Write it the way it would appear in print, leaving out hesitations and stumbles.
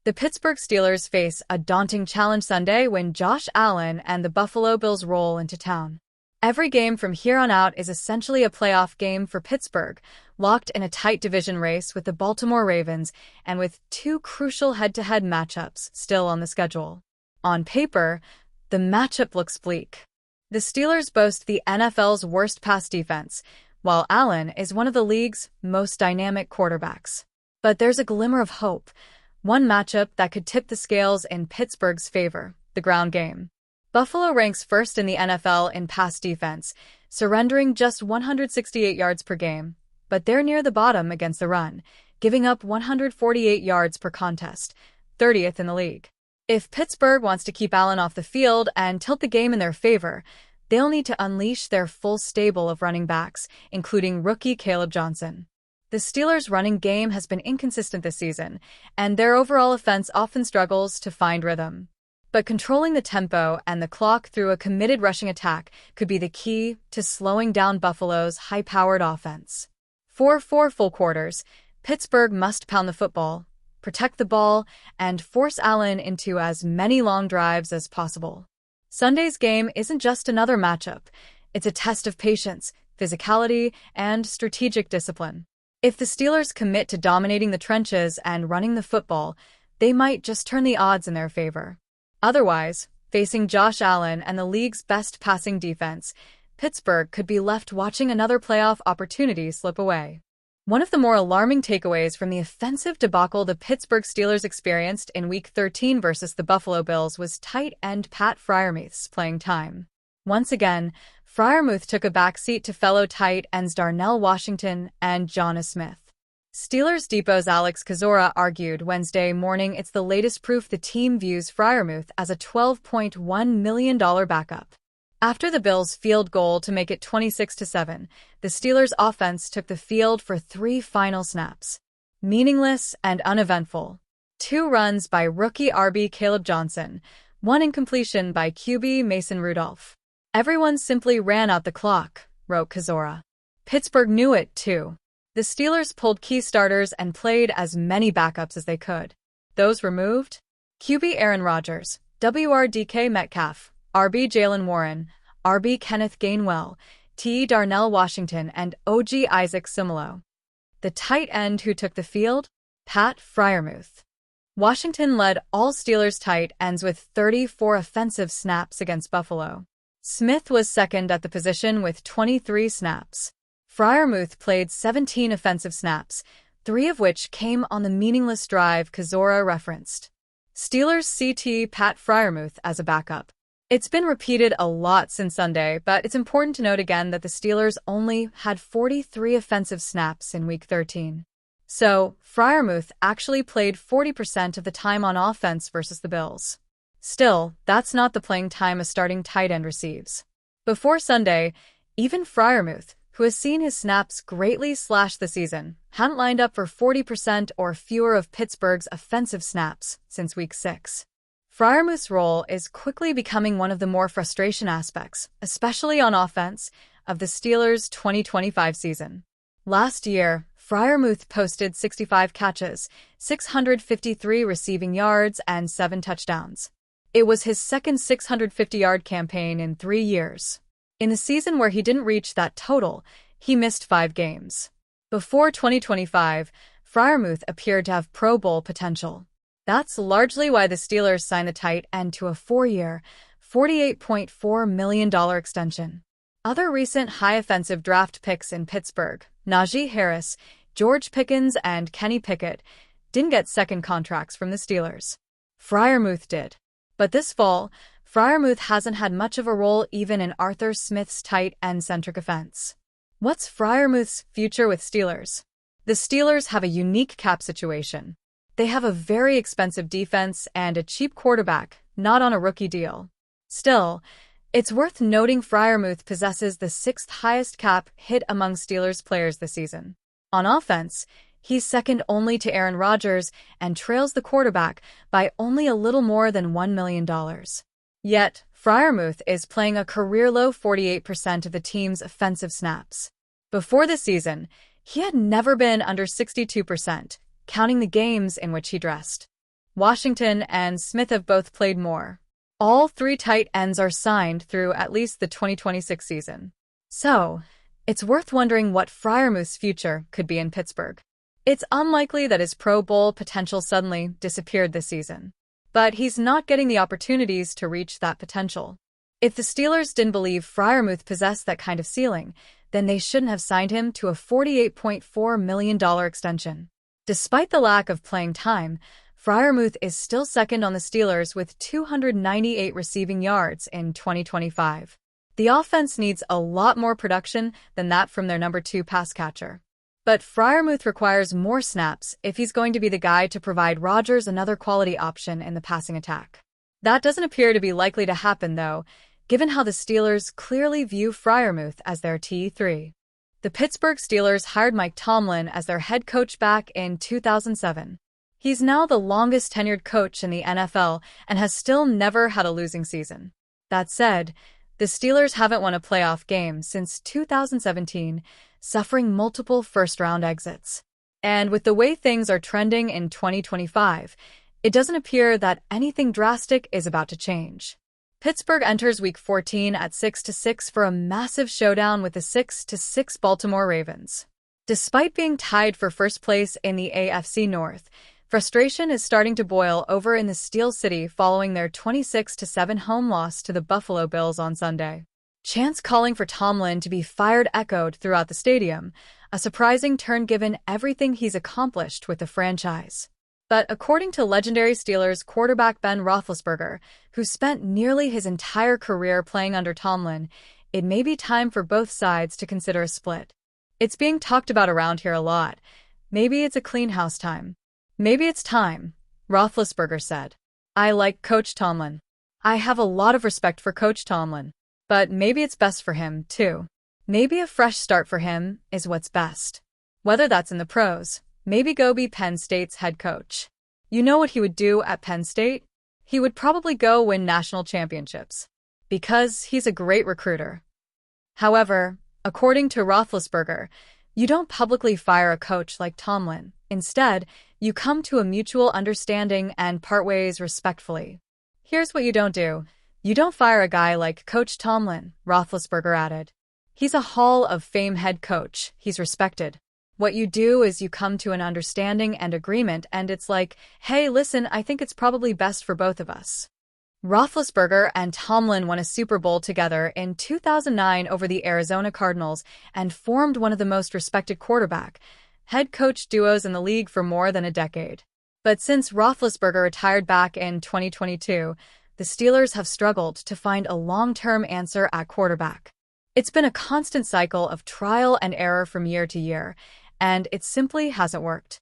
The Pittsburgh Steelers face a daunting challenge Sunday when Josh Allen and the Buffalo Bills roll into town. Every game from here on out is essentially a playoff game for Pittsburgh, locked in a tight division race with the Baltimore Ravens and with two crucial head-to-head matchups still on the schedule. On paper, the matchup looks bleak. The Steelers boast the NFL's worst pass defense, while Allen is one of the league's most dynamic quarterbacks. But there's a glimmer of hope, one matchup that could tip the scales in Pittsburgh's favor: the ground game. Buffalo ranks first in the NFL in pass defense, surrendering just 168 yards per game, but they're near the bottom against the run, giving up 148 yards per contest, 30th in the league. If Pittsburgh wants to keep Allen off the field and tilt the game in their favor, they'll need to unleash their full stable of running backs, including rookie Caleb Johnson. The Steelers' running game has been inconsistent this season, and their overall offense often struggles to find rhythm. But controlling the tempo and the clock through a committed rushing attack could be the key to slowing down Buffalo's high-powered offense. For 4 full quarters, Pittsburgh must pound the football, protect the ball, and force Allen into as many long drives as possible. Sunday's game isn't just another matchup. It's a test of patience, physicality, and strategic discipline. If the Steelers commit to dominating the trenches and running the football, they might just turn the odds in their favor. Otherwise, facing Josh Allen and the league's best passing defense, Pittsburgh could be left watching another playoff opportunity slip away. One of the more alarming takeaways from the offensive debacle the Pittsburgh Steelers experienced in Week 13 versus the Buffalo Bills was tight end Pat Freiermuth's playing time. Once again, Freiermuth took a backseat to fellow tight ends Darnell Washington and Jonnu Smith. Steelers Depot's Alex Kozora argued Wednesday morning it's the latest proof the team views Freiermuth as a $12.1 million backup. After the Bills' field goal to make it 26-7, the Steelers' offense took the field for 3 final snaps. Meaningless and uneventful. 2 runs by rookie RB Caleb Johnson, 1 incompletion by QB Mason Rudolph. Everyone simply ran out the clock, wrote Kozora. Pittsburgh knew it, too. The Steelers pulled key starters and played as many backups as they could. Those removed? QB Aaron Rodgers, WR Metcalf, RB Jalen Warren, RB Kenneth Gainwell, TE Darnell Washington, and OG Isaac Seumalo. The tight end who took the field? Pat Freiermuth. Washington led all Steelers tight ends with 34 offensive snaps against Buffalo. Smith was second at the position with 23 snaps. Freiermuth played 17 offensive snaps, 3 of which came on the meaningless drive Kozora referenced. Steelers CT Pat Freiermuth as a backup. It's been repeated a lot since Sunday, but it's important to note again that the Steelers only had 43 offensive snaps in Week 13. So, Freiermuth actually played 40% of the time on offense versus the Bills. Still, that's not the playing time a starting tight end receives. Before Sunday, even Freiermuth, who has seen his snaps greatly slash the season, hadn't lined up for 40% or fewer of Pittsburgh's offensive snaps since Week 6. Freiermuth's role is quickly becoming one of the more frustration aspects, especially on offense, of the Steelers' 2025 season. Last year, Freiermuth posted 65 catches, 653 receiving yards, and 7 touchdowns. It was his second 650-yard campaign in 3 years. In the season where he didn't reach that total, he missed 5 games. Before 2025, Freiermuth appeared to have Pro Bowl potential. That's largely why the Steelers signed the tight end to a 4-year, $48.4 million extension. Other recent high offensive draft picks in Pittsburgh, Najee Harris, George Pickens, and Kenny Pickett, didn't get second contracts from the Steelers. Freiermuth did. But this fall, Freiermuth hasn't had much of a role even in Arthur Smith's tight end-centric offense. What's Freiermuth's future with Steelers? The Steelers have a unique cap situation. They have a very expensive defense and a cheap quarterback, not on a rookie deal. Still, it's worth noting Freiermuth possesses the 6th highest cap hit among Steelers players this season. On offense, he's second only to Aaron Rodgers and trails the quarterback by only a little more than $1 million. Yet, Freiermuth is playing a career-low 48% of the team's offensive snaps. Before the season, he had never been under 62%, counting the games in which he dressed. Washington and Smith have both played more. All three tight ends are signed through at least the 2026 season. So, it's worth wondering what Freiermuth's future could be in Pittsburgh. It's unlikely that his Pro Bowl potential suddenly disappeared this season. But he's not getting the opportunities to reach that potential. If the Steelers didn't believe Freiermuth possessed that kind of ceiling, then they shouldn't have signed him to a $48.4 million extension. Despite the lack of playing time, Freiermuth is still second on the Steelers with 298 receiving yards in 2025. The offense needs a lot more production than that from their number 2 pass catcher. But Freiermuth requires more snaps if he's going to be the guy to provide Rodgers another quality option in the passing attack. That doesn't appear to be likely to happen, though, given how the Steelers clearly view Freiermuth as their T3. The Pittsburgh Steelers hired Mike Tomlin as their head coach back in 2007. He's now the longest-tenured coach in the NFL and has still never had a losing season. That said, the Steelers haven't won a playoff game since 2017, suffering multiple first-round exits. And with the way things are trending in 2025, it doesn't appear that anything drastic is about to change. Pittsburgh enters Week 14 at 6-6 for a massive showdown with the 6-6 Baltimore Ravens. Despite being tied for first place in the AFC North, frustration is starting to boil over in the Steel City following their 26-7 home loss to the Buffalo Bills on Sunday. Chants calling for Tomlin to be fired echoed throughout the stadium, a surprising turn given everything he's accomplished with the franchise. But according to legendary Steelers quarterback Ben Roethlisberger, who spent nearly his entire career playing under Tomlin, it may be time for both sides to consider a split. It's being talked about around here a lot. Maybe it's a clean house time. Maybe it's time, Roethlisberger said. I like Coach Tomlin. I have a lot of respect for Coach Tomlin. But maybe it's best for him, too. Maybe a fresh start for him is what's best. Whether that's in the pros, maybe go be Penn State's head coach. You know what he would do at Penn State? He would probably go win national championships. Because he's a great recruiter. However, according to Roethlisberger, you don't publicly fire a coach like Tomlin. Instead, you come to a mutual understanding and part ways respectfully. Here's what you don't do. You don't fire a guy like Coach Tomlin, Roethlisberger added. He's a Hall of Fame head coach. He's respected. What you do is you come to an understanding and agreement, and it's like, hey, listen, I think it's probably best for both of us. Roethlisberger and Tomlin won a Super Bowl together in 2009 over the Arizona Cardinals and formed one of the most respected head coach duos in the league for more than a decade. But since Roethlisberger retired back in 2022, the Steelers have struggled to find a long-term answer at quarterback. It's been a constant cycle of trial and error from year to year, and it simply hasn't worked.